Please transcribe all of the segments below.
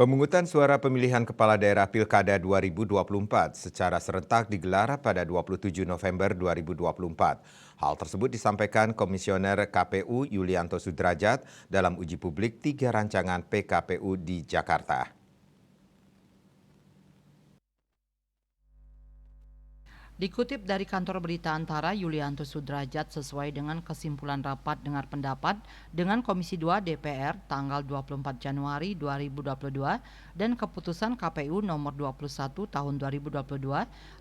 Pemungutan suara pemilihan kepala daerah Pilkada 2024 secara serentak digelar pada 27 November 2024. Hal tersebut disampaikan Komisioner KPU Yulianto Sudrajat dalam uji publik 3 rancangan PKPU di Jakarta. Dikutip dari kantor berita Antara, Yulianto Sudrajat sesuai dengan kesimpulan rapat dengar pendapat dengan Komisi 2 DPR tanggal 24 Januari 2022 dan keputusan KPU nomor 21 tahun 2022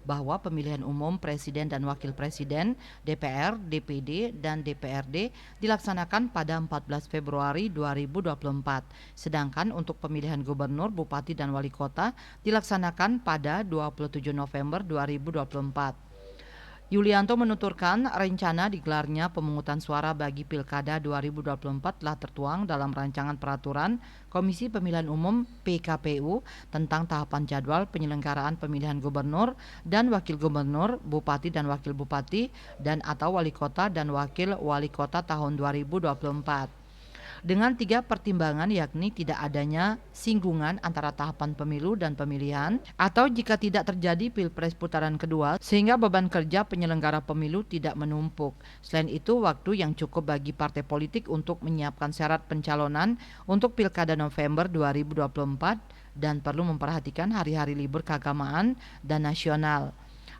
bahwa pemilihan umum Presiden dan Wakil Presiden, DPR, DPD, dan DPRD dilaksanakan pada 14 Februari 2024. Sedangkan untuk pemilihan Gubernur, Bupati, dan Wali Kota dilaksanakan pada 27 November 2024. Yulianto menuturkan rencana digelarnya pemungutan suara bagi Pilkada 2024 telah tertuang dalam rancangan peraturan Komisi Pemilihan Umum PKPU tentang tahapan jadwal penyelenggaraan pemilihan gubernur dan wakil gubernur, bupati dan wakil bupati, dan atau wali kota dan wakil wali kota tahun 2024. Dengan 3 pertimbangan, yakni tidak adanya singgungan antara tahapan pemilu dan pemilihan, atau jika tidak terjadi pilpres putaran kedua sehingga beban kerja penyelenggara pemilu tidak menumpuk. Selain itu, waktu yang cukup bagi partai politik untuk menyiapkan syarat pencalonan untuk Pilkada November 2024 dan perlu memperhatikan hari-hari libur keagamaan dan nasional.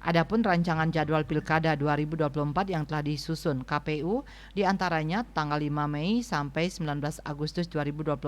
Adapun rancangan jadwal Pilkada 2024 yang telah disusun KPU diantaranya tanggal 5 Mei sampai 19 Agustus 2024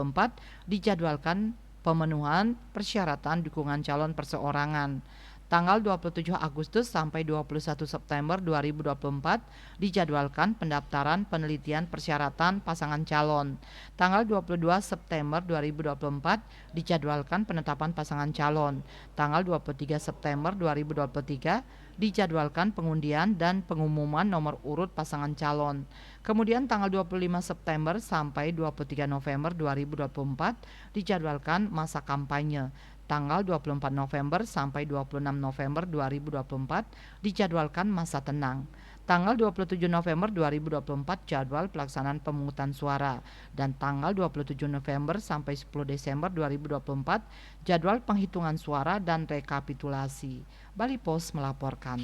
dijadwalkan pemenuhan persyaratan dukungan calon perseorangan. Tanggal 27 Agustus sampai 21 September 2024 dijadwalkan pendaftaran penelitian persyaratan pasangan calon. Tanggal 22 September 2024 dijadwalkan penetapan pasangan calon. Tanggal 23 September 2023 dijadwalkan pengundian dan pengumuman nomor urut pasangan calon. Kemudian tanggal 25 September sampai 23 November 2024 dijadwalkan masa kampanye. Tanggal 24 November sampai 26 November 2024 dijadwalkan masa tenang. Tanggal 27 November 2024 jadwal pelaksanaan pemungutan suara dan tanggal 27 November sampai 10 Desember 2024 jadwal penghitungan suara dan rekapitulasi. Bali Post melaporkan.